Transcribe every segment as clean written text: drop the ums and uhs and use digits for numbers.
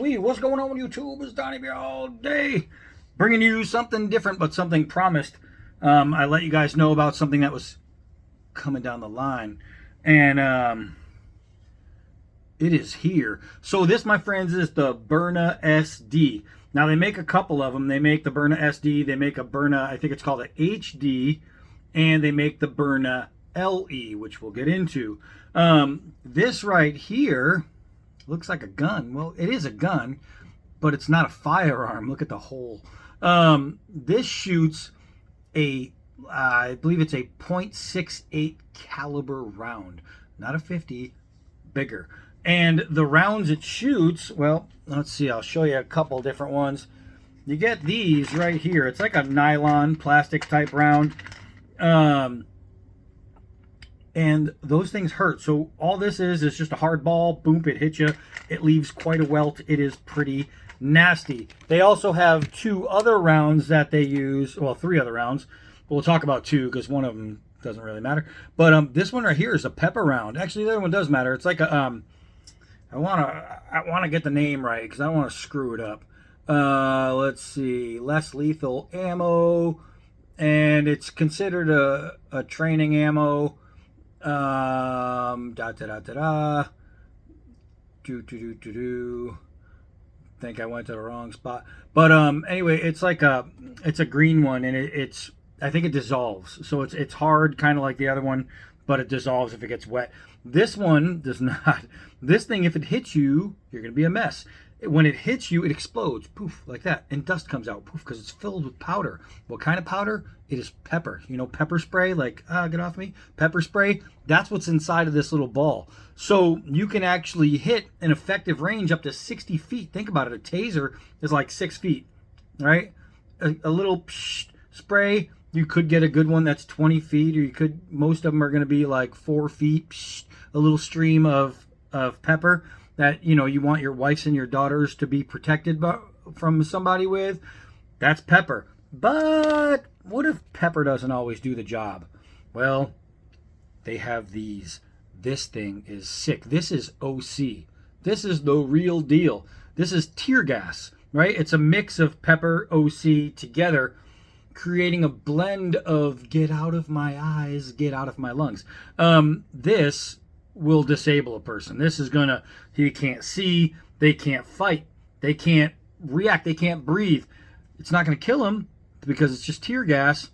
sweet. What's going on with YouTube? It's Donnie here all day, bringing you something different, but something promised. I let you guys know about something that was coming down the line, and it is here. So this, my friends, is the Byrna SD. Now they make a couple of them. They make the Byrna SD. They make a Byrna, I think it's called an HD, and they make the Byrna LE, which we'll get into. This right here looks like a gun. Well, it is a gun, but it's not a firearm. Look at the hole. This shoots a, I believe it's a .68 caliber round, not a 50, bigger. And the rounds it shoots, well, let's see, I'll show you a couple different ones. You get these right here. It's like a nylon plastic type round. And those things hurt. So all this is just a hard ball. Boom, it hits you. It leaves quite a welt. It is pretty nasty. They also have two other rounds that they use. Well, three other rounds. We'll talk about two because one of them doesn't really matter. But this one right here is a pepper round. Actually, the other one does matter. It's like a I wanna get the name right because I don't want to screw it up. Let's see, less lethal ammo, and it's considered a training ammo. Think I went to the wrong spot, but anyway, it's like it's a green one, and I think it dissolves, so it's hard, kind of like the other one, but it dissolves if it gets wet. This one does not. This thing, if it hits you, you're gonna be a mess. When it hits you, it explodes, poof, like that, and dust comes out, poof, because it's filled with powder. What kind of powder? It is pepper. You know, pepper spray, like, get off me. Pepper spray, that's what's inside of this little ball. So you can actually hit an effective range up to 60 feet. Think about it, a taser is like 6 feet, right? A little spray, you could get a good one that's 20 feet, or you could, most of them are gonna be like 4 feet, a little stream of pepper that, you know, you want your wives and your daughters to be protected from somebody with. That's pepper. But what if pepper doesn't always do the job? Well, they have these. This thing is sick. This is OC. This is the real deal. This is tear gas, right? It's a mix of pepper, OC together, creating a blend of get out of my eyes, get out of my lungs. This will disable a person. This is gonna, he can't see, they can't fight, they can't react, they can't breathe. It's not gonna kill them because it's just tear gas.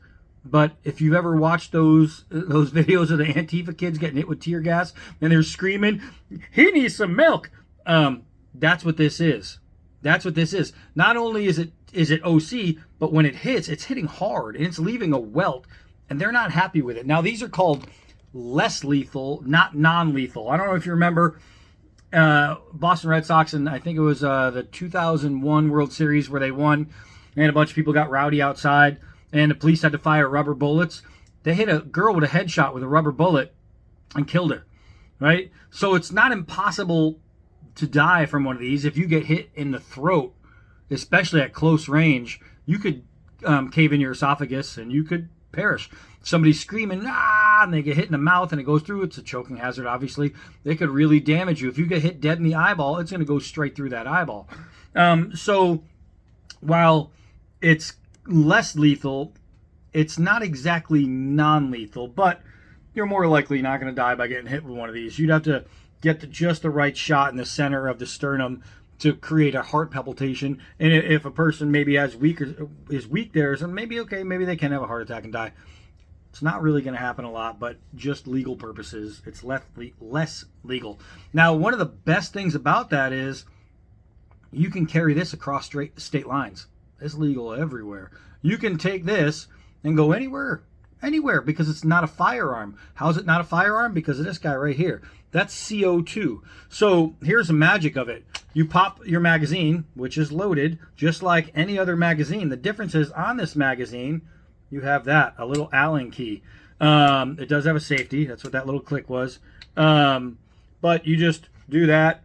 But if you've ever watched those videos of the Antifa kids getting hit with tear gas and they're screaming, he needs some milk. That's what this is. That's what this is. Not only is it OC, but when it hits, it's hitting hard and it's leaving a welt, and they're not happy with it. Now these are called less lethal, not non-lethal. I don't know if you remember Boston Red Sox, and I think it was the 2001 World Series where they won, and a bunch of people got rowdy outside, and the police had to fire rubber bullets. They hit a girl with a headshot with a rubber bullet and killed her, right? So it's not impossible to die from one of these. If you get hit in the throat, especially at close range, you could cave in your esophagus and you could perish. Somebody's screaming, ah, and they get hit in the mouth and it goes through. It's a choking hazard, obviously. They could really damage you. If you get hit dead in the eyeball, it's going to go straight through that eyeball. So while it's less lethal, it's not exactly non-lethal, but you're more likely not going to die by getting hit with one of these. You'd have to get just the right shot in the center of the sternum to create a heart palpitation. And if a person maybe is weak there, so maybe they can have a heart attack and die. It's not really going to happen a lot, but just legal purposes, it's less legal. Now, one of the best things about that is you can carry this across state lines. It's legal everywhere. You can take this and go anywhere, because it's not a firearm. How is it not a firearm? Because of this guy right here. That's CO2. So here's the magic of it. You pop your magazine, which is loaded, just like any other magazine. The difference is on this magazine, you have a little Allen key. It does have a safety. That's what that little click was. But you just do that.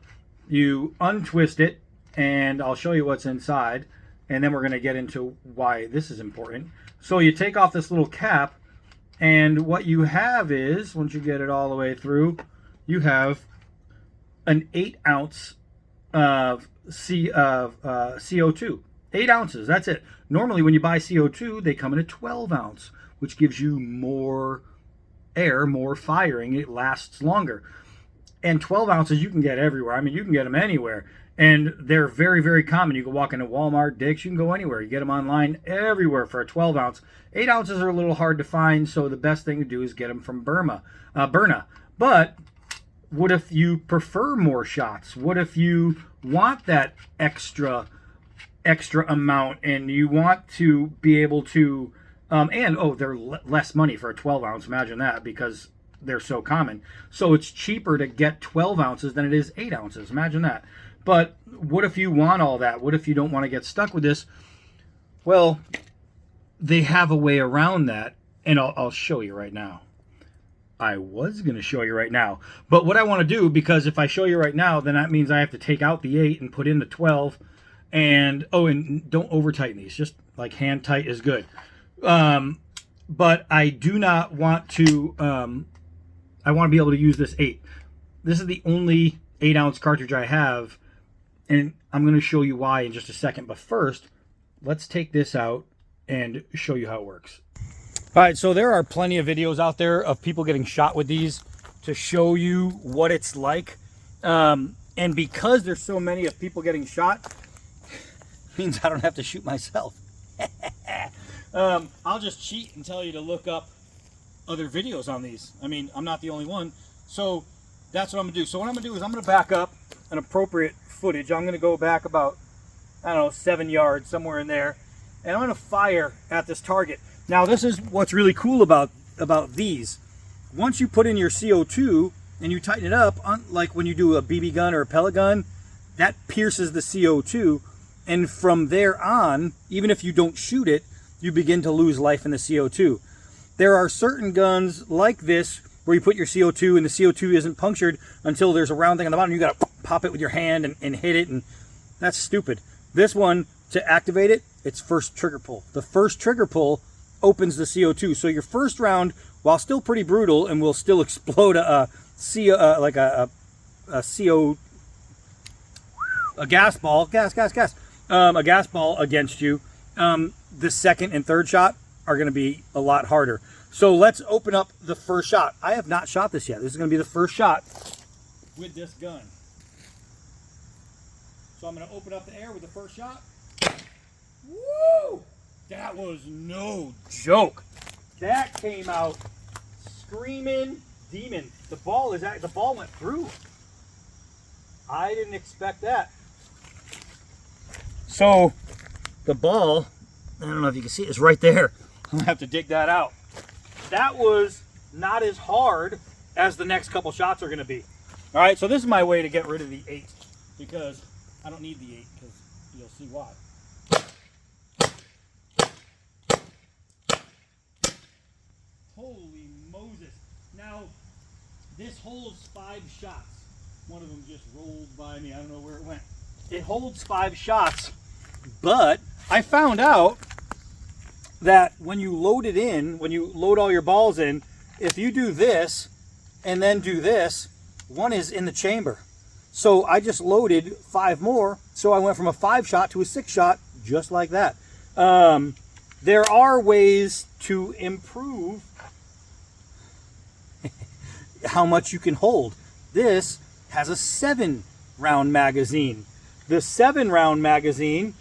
You untwist it, and I'll show you what's inside. And then we're going to get into why this is important. So you take off this little cap, and what you have is, once you get it all the way through, you have an 8-ounce of CO2. 8 ounces, that's it. Normally when you buy CO2, they come in a 12 ounce, which gives you more air, more firing. It lasts longer. And 12 ounces you can get everywhere. I mean, you can get them anywhere. And they're very, very common. You can walk into Walmart, Dick's, you can go anywhere. You get them online everywhere for a 12 ounce. 8 ounces are a little hard to find, so the best thing to do is get them from Byrna. But what if you prefer more shots? What if you want that extra amount and you want to be able to, they're less money for a 12 ounce. Imagine that, because they're so common. So it's cheaper to get 12 ounces than it is 8 ounces. Imagine that. But what if you want all that? What if you don't want to get stuck with this? Well, they have a way around that, and I'll show you right now. I was going to show you right now. But what I want to do, because if I show you right now, then that means I have to take out the 8 and put in the 12. And, and don't over tighten these. Just like hand tight is good. But I do not want to, I want to be able to use this 8. This is the only 8 ounce cartridge I have. And I'm going to show you why in just a second. But first, let's take this out and show you how it works. All right, so there are plenty of videos out there of people getting shot with these to show you what it's like. And because there's so many of people getting shot, means I don't have to shoot myself. I'll just cheat and tell you to look up other videos on these. I mean, I'm not the only one. So that's what I'm going to do. So what I'm going to do is I'm going to back up an appropriate footage. I'm going to go back about, I don't know, 7 yards, somewhere in there. And I'm going to fire at this target. Now, this is what's really cool about these. Once you put in your CO2 and you tighten it up, like when you do a BB gun or a pellet gun, that pierces the CO2. And from there on, even if you don't shoot it, you begin to lose life in the CO2. There are certain guns like this where you put your CO2 and the CO2 isn't punctured until there's a round thing on the bottom. You got to pop it with your hand and hit it, and that's stupid. This one, to activate it, it's first trigger pull. The first trigger pull opens the CO2. So your first round, while still pretty brutal and will still explode a gas ball against you, the second and third shot are going to be a lot harder. So let's open up the first shot. I have not shot this yet. This is going to be the first shot with this gun. So I'm going to open up the air with the first shot. Woo! That was no joke. That came out screaming demon. The ball went through. I didn't expect that. So the ball, I don't know if you can see it, is right there. I'm gonna have to dig that out. That was not as hard as the next couple shots are gonna be. All right, so this is my way to get rid of the 8, because I don't need the 8, because you'll see why. Holy Moses. Now, this holds 5 shots. One of them just rolled by me. I don't know where it went. It holds 5 shots, but I found out that when you load it in, when you load all your balls in, if you do this and then do this, one is in the chamber. So I just loaded 5 more. So I went from a 5 shot to a 6 shot, just like that. There are ways to improve how much you can hold. This has a 7-round magazine. The 7-round magazine,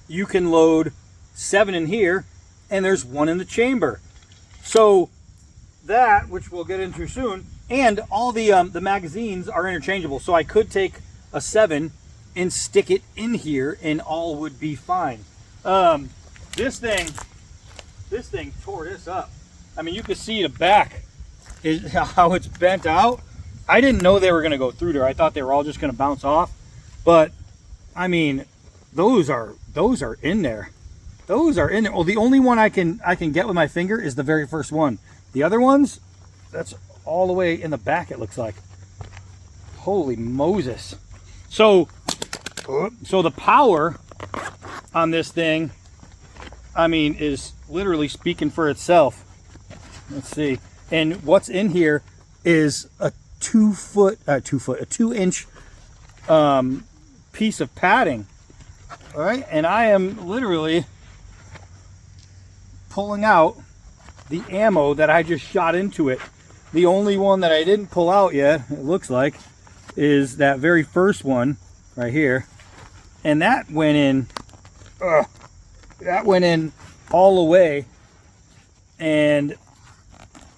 you can load 7 in here, and there's 1 in the chamber. So that, which we'll get into soon, and all the magazines are interchangeable. So I could take a 7 and stick it in here, and all would be fine. This thing tore this up. I mean, you can see the back is how it's bent out. I didn't know they were going to go through there. I thought they were all just going to bounce off. But I mean, those are in there. Those are in there. Well, the only one I can get with my finger is the very first one. The other ones, that's all the way in the back, it looks like. Holy Moses. So the power on this thing, I mean, is literally speaking for itself. Let's see. And what's in here is a 2 inch piece of padding. All right, and I am literally pulling out the ammo that I just shot into it. The only one that I didn't pull out yet, it looks like, is that very first one right here. And that went in, that went in all the way and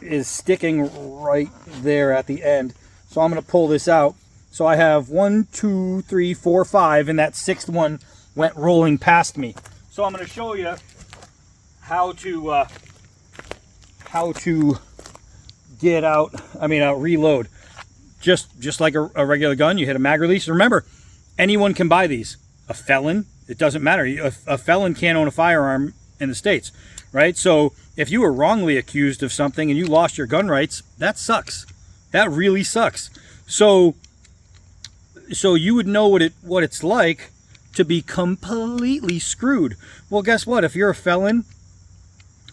is sticking right there at the end. So I'm going to pull this out. So I have 1, 2, 3, 4, 5, and that sixth one went rolling past me. So I'm going to show you how to get out, reload. Just like a regular gun, you hit a mag release. Remember, anyone can buy these. A felon, it doesn't matter. A felon can't own a firearm in the States, right? So if you were wrongly accused of something and you lost your gun rights, that sucks. That really sucks. So you would know what it's like to be completely screwed. Well, guess what? If you're a felon,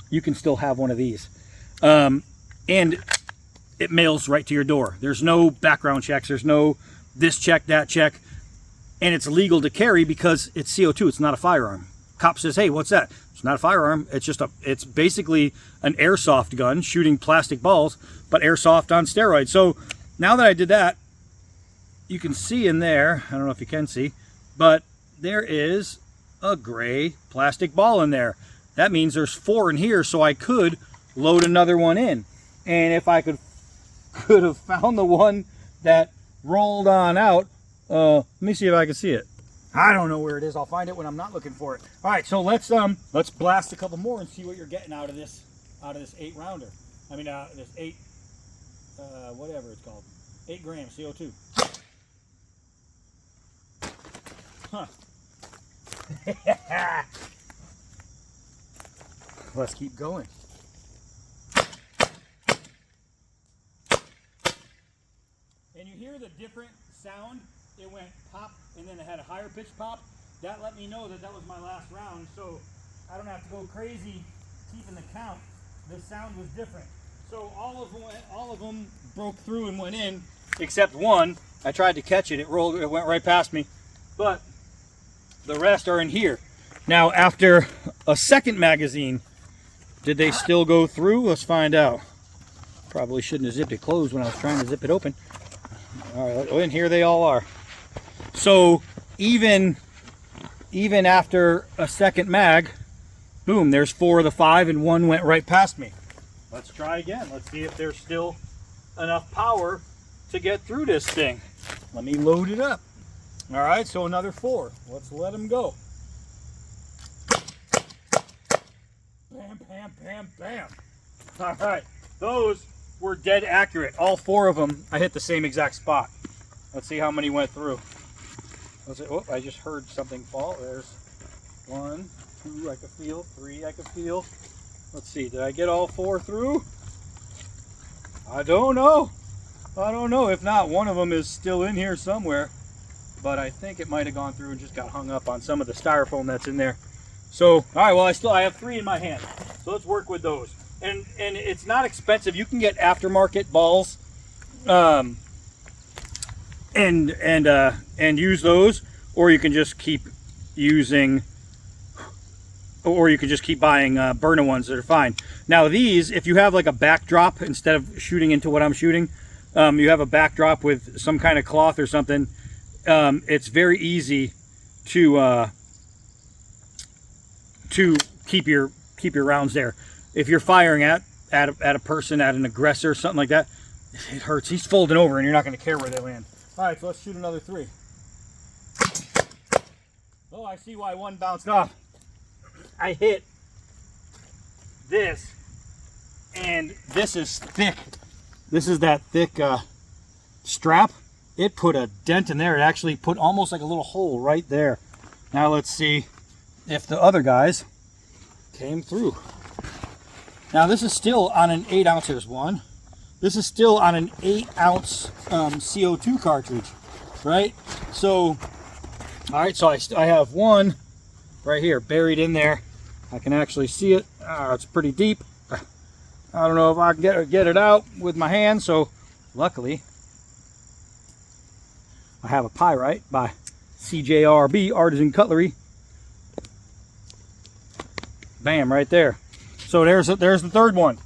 you can still have one of these. And it mails right to your door. There's no background checks. There's no this check, that check. And it's legal to carry because it's CO2. It's not a firearm. Cop says, hey, what's that? It's not a firearm. It's basically an airsoft gun shooting plastic balls, but airsoft on steroids. So now that I did that, you can see in there, I don't know if you can see, but there is a gray plastic ball in there. That means there's 4 in here, so I could load another one in. And if I could have found the one that rolled on out, let me see if I can see it. I don't know where it is. I'll find it when I'm not looking for it. All right, so let's blast a couple more and see what you're getting out of this 8 rounder. I mean, this 8 whatever it's called, 8 grams CO2. Huh. Let's keep going. And you hear the different sound. It went pop, and then it had a higher pitch pop. That let me know that was my last round, so I don't have to go crazy keeping the count. The sound was different. So all of them broke through and went in, except one. I tried to catch it. It went right past me. But the rest are in here. Now, after a second magazine, did they still go through? Let's find out. Probably shouldn't have zipped it closed when I was trying to zip it open. All right, and here they all are. So even after a second mag, boom, there's 4 of the 5 and 1 went right past me. Let's try again. Let's see if there's still enough power to get through this thing. Let me load it up. All right, so another 4. Let's let them go. Bam, bam, bam, bam. All right, those were dead accurate. All 4 of them, I hit the same exact spot. Let's see how many went through. Oh, I just heard something fall. There's 1, 2, I could feel. 3, I could feel. Let's see, did I get all 4 through? I don't know. I don't know. If not, one of them is still in here somewhere. But I think it might have gone through and just got hung up on some of the styrofoam that's in there. So, all right, well, I have 3 in my hand. So let's work with those. And it's not expensive. You can get aftermarket balls and use those, or you can just keep using, or you can just keep buying Byrna ones that are fine. Now these, if you have like a backdrop instead of shooting into what I'm shooting, you have a backdrop with some kind of cloth or something. It's very easy to keep your rounds there. If you're firing at a person, at an aggressor, something like that, it hurts. He's folding over and you're not going to care where they land. All right, so let's shoot another 3. Oh, I see why one bounced off. I hit this, and this is thick. This is that thick strap. It put a dent in there. It actually put almost like a little hole right there. Now let's see if the other guys came through. Now this is still on an 8 ounce. Here's one. This is still on an 8 ounce CO2 cartridge, right? So, all right, so I have one right here buried in there. I can actually see it. It's pretty deep. I don't know if I can get it out with my hand, so luckily I have a pyrite by CJRB Artisan Cutlery. Bam, right there. So there's the third one.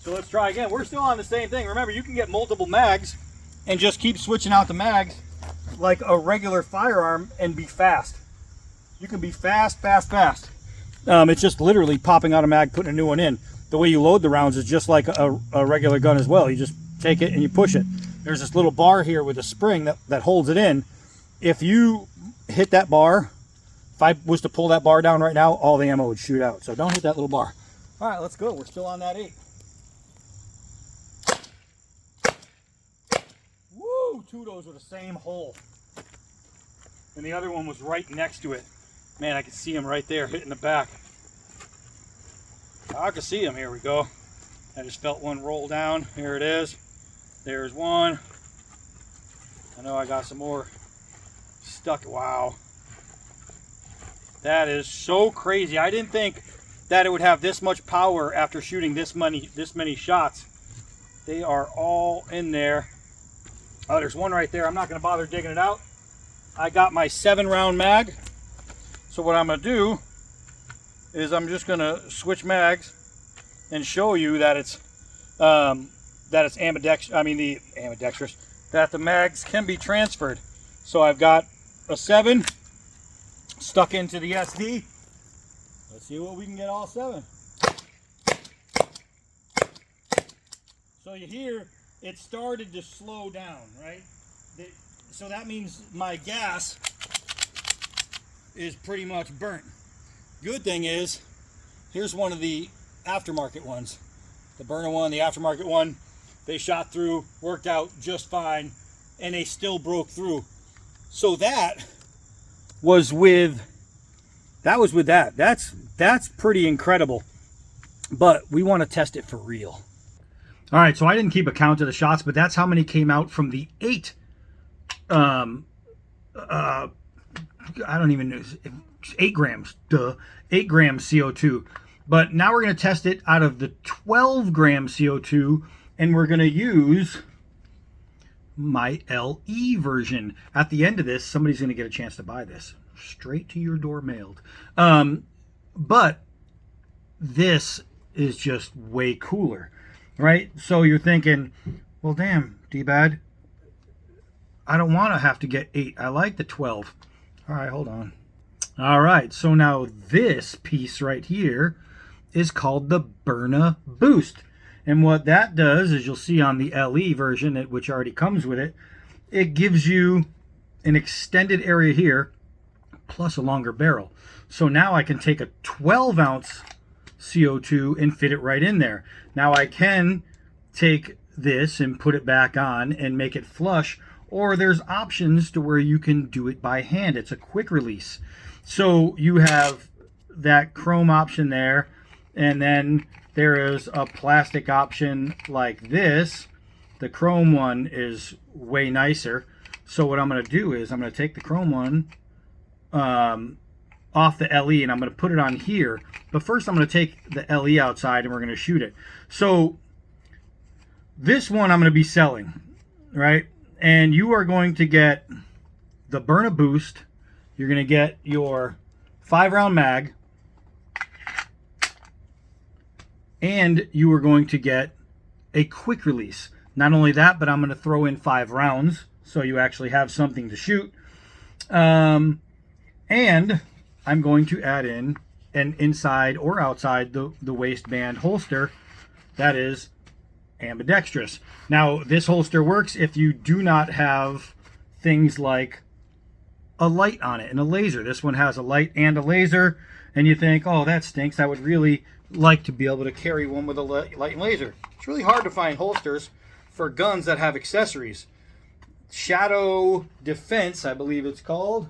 So let's try again. We're still on the same thing. Remember, you can get multiple mags and just keep switching out the mags like a regular firearm and be fast. You can be fast, fast, fast. It's just literally popping out a mag, putting a new one in. The way you load the rounds is just like a regular gun as well. You just take it and you push it. There's this little bar here with a spring that holds it in. If you hit that bar, if I was to pull that bar down right now, all the ammo would shoot out. So don't hit that little bar. All right, let's go. We're still on that 8. Woo! 2 of those were the same hole. And the other one was right next to it. Man, I can see him right there hitting the back. I can see him. Here we go. I just felt one roll down. Here it is. There's one. I know I got some more stuck. Wow. That is so crazy. I didn't think that it would have this much power after shooting this many shots. They are all in there. Oh, there's one right there. I'm not going to bother digging it out. I got my 7-round mag. So what I'm going to do is I'm just going to switch mags and show you that it's ambidextrous, that the mags can be transferred. So I've got a 7 stuck into the SD. Let's see what we can get all 7. So you hear it started to slow down, right? So that means my gas is pretty much burnt. Good thing is, here's one of the aftermarket ones. The Byrna one, the aftermarket one, they shot through, worked out just fine, and they still broke through. So that was with that. That's pretty incredible. But we want to test it for real. All right, so I didn't keep a count of the shots, but that's how many came out from the 8. I don't even know. 8 grams. Duh. 8 grams CO2. But now we're going to test it out of the 12 gram CO2, and we're going to use my LE version. At the end of this, somebody's going to get a chance to buy this. Straight to your door mailed. But this is just way cooler, right? So you're thinking, well, damn, D-Bad, I don't want to have to get 8. I like the 12. All right, hold on. All right, so now this piece right here is called the Byrna Boost. And what that does is, you'll see on the LE version, which already comes with it, it gives you an extended area here plus a longer barrel. So now I can take a 12 ounce CO2 and fit it right in there. Now I can take this and put it back on and make it flush, or there's options to where you can do it by hand. It's a quick release. So you have that chrome option there, and then there is a plastic option like this. The chrome one is way nicer. So what I'm going to do is I'm going to take the chrome one off the LE, and I'm going to put it on here. But first I'm going to take the LE outside and we're going to shoot it. So this one I'm going to be selling, right? And you are going to get the Byrna Boost. You're going to get your 5-round mag. And you are going to get a quick release. Not only that, but I'm going to throw in 5 rounds, so you actually have something to shoot. And I'm going to add in an inside or outside the waistband holster that is ambidextrous. Now, this holster works if you do not have things like a light on it and a laser. This one has a light and a laser, and you think, oh, that stinks. I would really like to be able to carry one with a light and laser. It's really hard to find holsters for guns that have accessories. Shadow Defense, I believe it's called.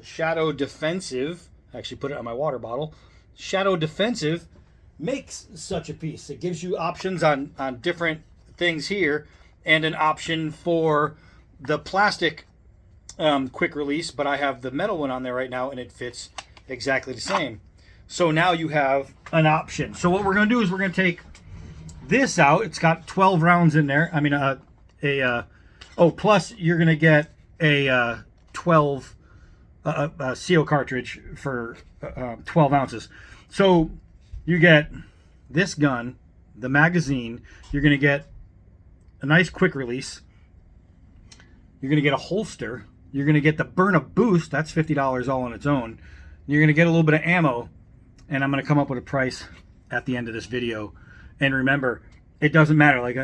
Shadow Defensive. I actually put it on my water bottle. Shadow Defensive makes such a piece. It gives you options on different things here, and an option for the plastic quick release, but I have the metal one on there right now, and it fits exactly the same. So now you have an option. So what we're going to do is we're going to take this out. It's got 12 rounds in there. I mean, plus you're going to get a 12 a seal cartridge for 12 ounces. So you get this gun, the magazine. You're going to get a nice quick release. You're going to get a holster. You're going to get the Byrna boost. That's $50 all on its own. You're going to get a little bit of ammo. And I'm going to come up with a price at the end of this video. And remember, it doesn't matter. Like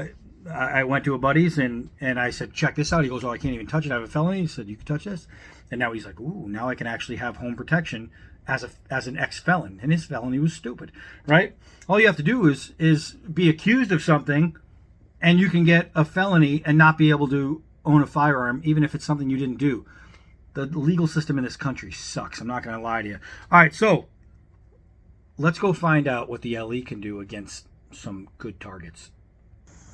I went to a buddy's and I said, check this out. He goes, oh, I can't even touch it. I have a felony. He said, you can touch this. And now he's like, ooh, now I can actually have home protection as an ex-felon. And his felony was stupid, right? All you have to do is be accused of something, and you can get a felony and not be able to own a firearm, even if it's something you didn't do. The legal system in this country sucks. I'm not going to lie to you. All right, so let's go find out what the LE can do against some good targets.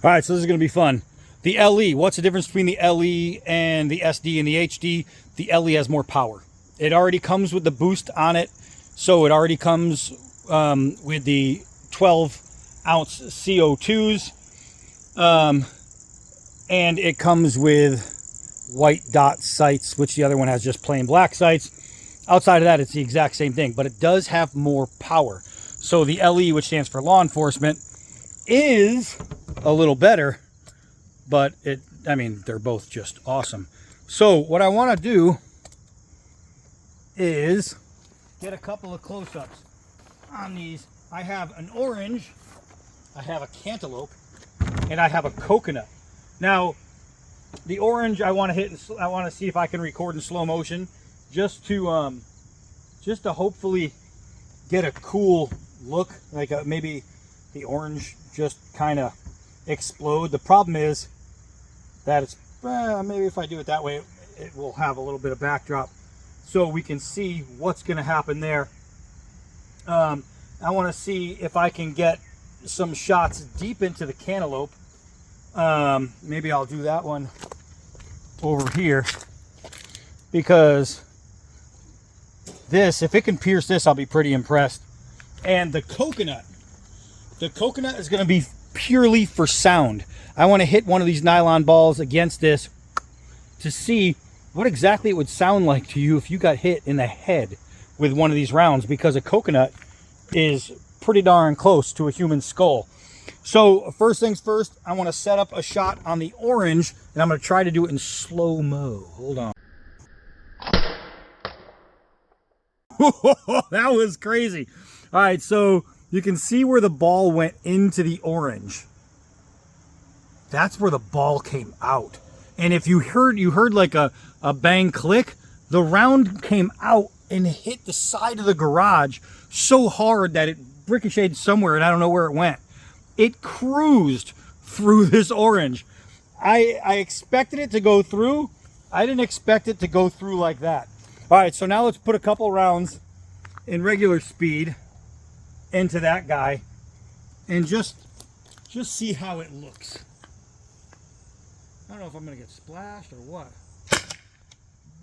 All right, so this is going to be fun. The LE, what's the difference between the LE and the SD and the HD? The LE has more power. It already comes with the boost on it, so it already comes with the 12-ounce CO2s, and it comes with white dot sights, which the other one has just plain black sights. Outside of that, it's the exact same thing, but it does have more power. So the LE, which stands for law enforcement, is a little better, but I mean, they're both just awesome. So what I want to do is get a couple of close-ups on these. I have an orange, I have a cantaloupe, and I have a coconut. Now, the orange I want to hit, and I want to see if I can record in slow motion, just to hopefully get a cool look, like maybe the orange just kind of explode. The problem is that it's maybe if I do it that way, it will have a little bit of backdrop, so we can see what's going to happen there. I want to see if I can get some shots deep into the cantaloupe. Maybe I'll do that one over here, because this, if it can pierce this, I'll be pretty impressed. And the coconut is going to be purely for sound. I want to hit one of these nylon balls against this to see what exactly it would sound like to you if you got hit in the head with one of these rounds, because a coconut is pretty darn close to a human skull. So first things first, I want to set up a shot on the orange, and I'm going to try to do it in slow-mo. Hold on. That was crazy. All right, so you can see where the ball went into the orange. That's where the ball came out. And if you heard like a bang click, the round came out and hit the side of the garage so hard that it ricocheted somewhere, and I don't know where it went. It cruised through this orange. I expected it to go through. I didn't expect it to go through like that. All right, so now let's put a couple rounds in regular speed into that guy and just see how it looks. I don't know if I'm gonna get splashed or what.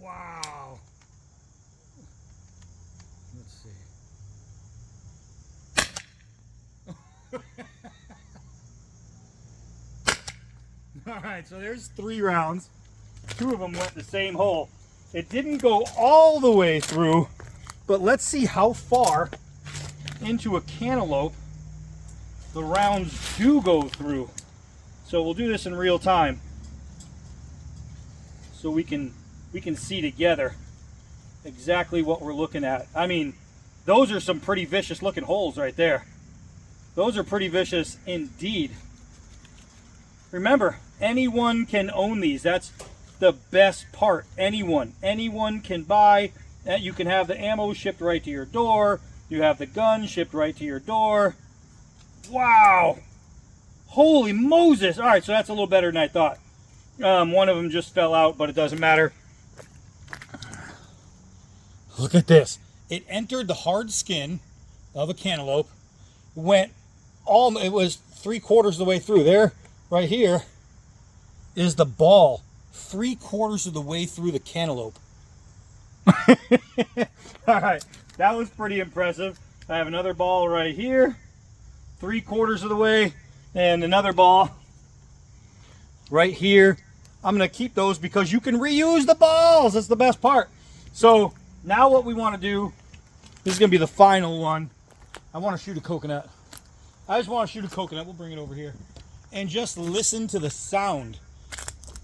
Wow. Let's see. All right, so there's 3 rounds. 2 of them went the same hole. It didn't go all the way through, but let's see how far into a cantaloupe the rounds do go through. So we'll do this in real time, so we can see together exactly what we're looking at. I mean, those are some pretty vicious looking holes right there. Those are pretty vicious indeed. Remember, anyone can own these. That's the best part. Anyone can buy. You can have the ammo shipped right to your door. You have the gun shipped right to your door. Wow. Holy Moses. All right, so that's a little better than I thought. One of them just fell out, but it doesn't matter. Look at this. It entered the hard skin of a cantaloupe. It was 3/4 of the way through. There, right here, is the ball. 3/4 of the way through the cantaloupe. All right, that was pretty impressive. I have another ball right here, 3/4 of the way, and another ball right here. I'm gonna keep those because you can reuse the balls. That's the best part. So Now what we want to do, this is going to be the final one. I want to shoot a coconut. I just want to shoot a coconut. We'll bring it over here. And just listen to the sound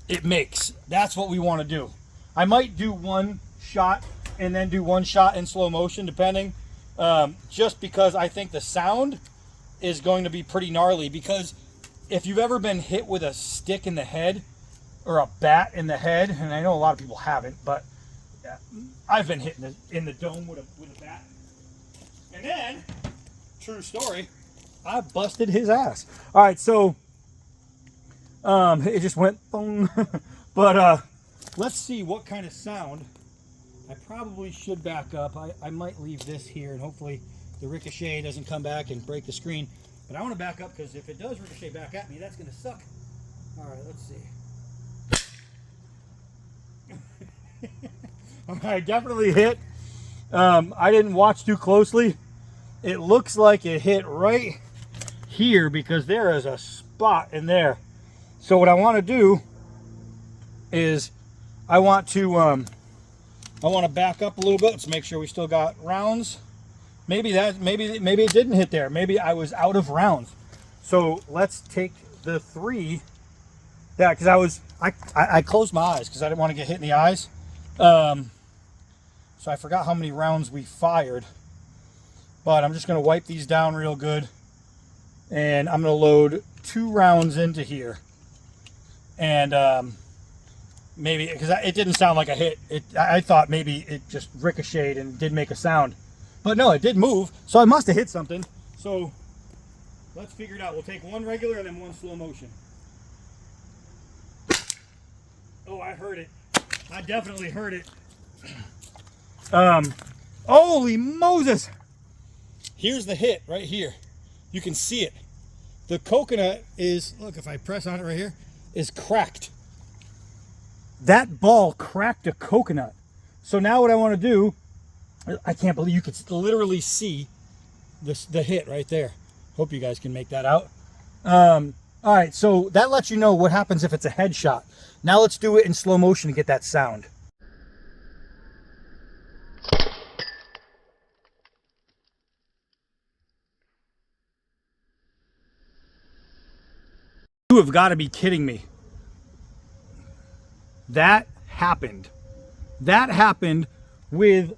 it makes. That's what we want to do. I might do one shot and then do one shot in slow motion, depending. Just because I think the sound is going to be pretty gnarly. Because if you've ever been hit with a stick in the head or a bat in the head, and I know a lot of people haven't, but I've been hit in the dome with a bat. And then, true story, I busted his ass. All right, so it just went boom. But let's see what kind of sound. I probably should back up. I might leave this here, and hopefully the ricochet doesn't come back and break the screen. But I want to back up, because if it does ricochet back at me, that's going to suck. All right, let's see. I definitely hit. I didn't watch too closely. It looks like it hit right here, because there is a spot in there. So what I want to do is I want to back up a little bit to make sure we still got rounds. Maybe it didn't hit there. Maybe I was out of rounds. So let's take the 3. Yeah, because I closed my eyes because I didn't want to get hit in the eyes. So I forgot how many rounds we fired. But I'm just going to wipe these down real good. And I'm going to load 2 rounds into here. And maybe, because it didn't sound like a hit. I thought maybe it just ricocheted and did make a sound. But no, it did move. So I must have hit something. So let's figure it out. We'll take 1 regular and then 1 slow motion. Oh, I heard it. I definitely heard it. Holy Moses! Here's the hit right here. You can see it. The coconut is, look, if I press on it right here, is cracked. That ball cracked a coconut. So now what I want to do, I can't believe you could literally see the hit right there. Hope you guys can make that out. All right, so that lets you know what happens if it's a headshot. Now let's do it in slow motion to get that sound. You have got to be kidding me. That happened. That happened with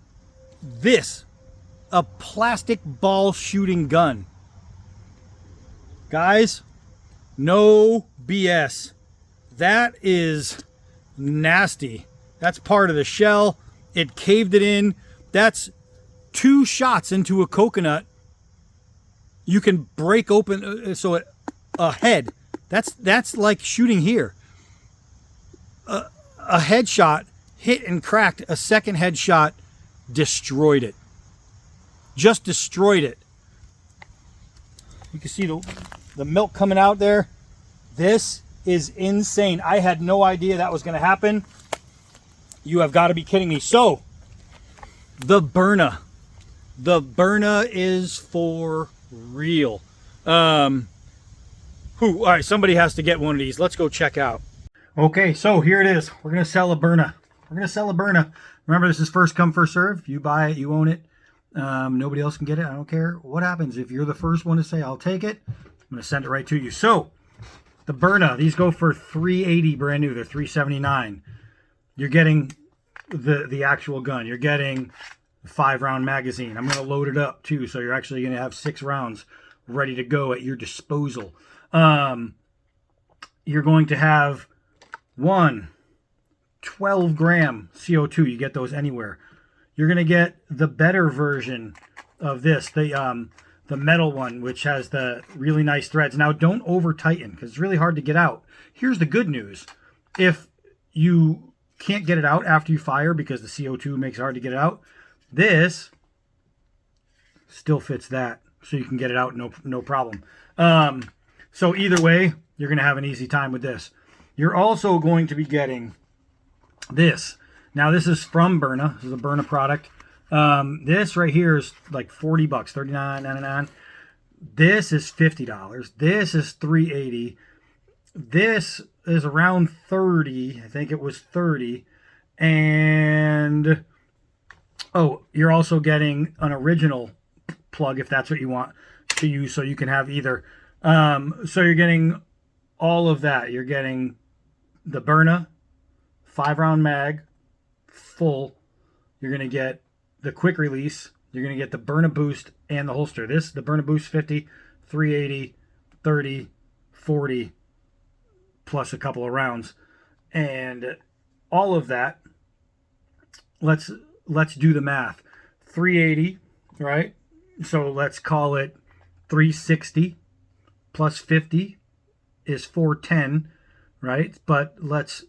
this, a plastic ball shooting gun. Guys, no BS. That is nasty. That's part of the shell. It caved it in. That's 2 shots into a coconut. You can break open a head. That's like shooting here. A headshot hit and cracked. A second headshot destroyed it. Just destroyed it. You can see the milk coming out there. This is insane. I had no idea that was going to happen. You have got to be kidding me. So, the Byrna. The Byrna is for real. All right, somebody has to get one of these. Let's go check out. Okay, so here it is. We're going to sell a Byrna. We're going to sell a Byrna. Remember, this is first come, first serve. You buy it, you own it. Nobody else can get it. I don't care what happens. If you're the first one to say, I'll take it, I'm going to send it right to you. So, the Byrna, these go for $380 brand new. They're $379. You're getting the actual gun. You're getting a 5-round magazine. I'm going to load it up too, so you're actually going to have 6 rounds ready to go at your disposal. You're going to have 12-gram CO2. You get those anywhere. You're going to get the better version of this, the metal one, which has the really nice threads. Now, don't over tighten because it's really hard to get out. Here's the good news. If you can't get it out after you fire because the CO2 makes it hard to get it out, this still fits that, so you can get it out no problem. So either way, you're going to have an easy time with this. You're also going to be getting this. Now, this is from Byrna. This is a Byrna product. This right here is like $40, $39.99. This is $50. This is $380. This is around $30. I think it was $30. And Oh, you're also getting an original plug if that's what you want to use, so you can have either. So you're getting all of that. You're getting the Byrna 5-round mag full. You're going to get the quick release. You're going to get the Byrna boost and the holster. The Byrna boost 50, 380, 30, 40, plus a couple of rounds. And all of that, let's do the math. 380, right? So let's call it 360 plus 50 is 410, right? But let's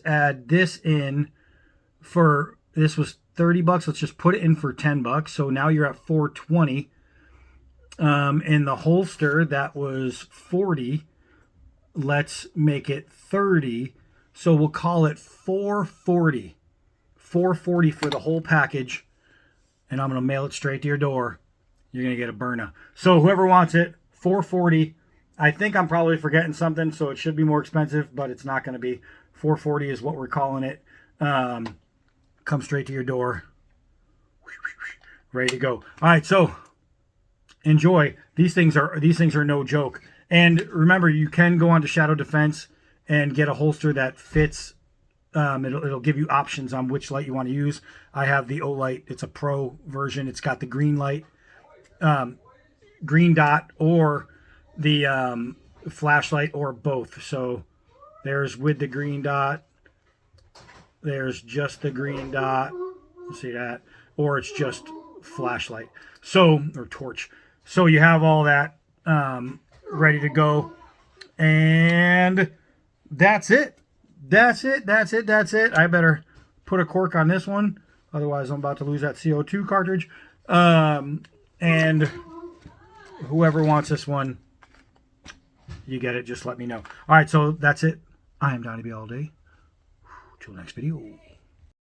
add this in for, this was 30 bucks. Let's just put it in for 10 bucks. So now you're at 420. In the holster, that was 40. Let's make it 30. So we'll call it 440. 440 for the whole package. And I'm going to mail it straight to your door. You're going to get a Byrna. So whoever wants it, 440. I think I'm probably forgetting something, so it should be more expensive, but it's not going to be. 440 is what we're calling it. Come straight to your door. Ready to go. All right, so enjoy. These things are no joke. And remember, you can go onto Shadow Defense and get a holster that fits. It'll give you options on which light you want to use. I have the O-Light. It's a pro version. It's got the green light, green dot, or the flashlight, or both. So there's with the green dot. There's just the green dot. See that? Or it's just flashlight. So, or torch. So you have all that ready to go. And that's it. That's it. I better put a cork on this one. Otherwise, I'm about to lose that CO2 cartridge. And whoever wants this one, you get it. Just let me know. All right, so that's it. I am Donnie B all day. Till next video.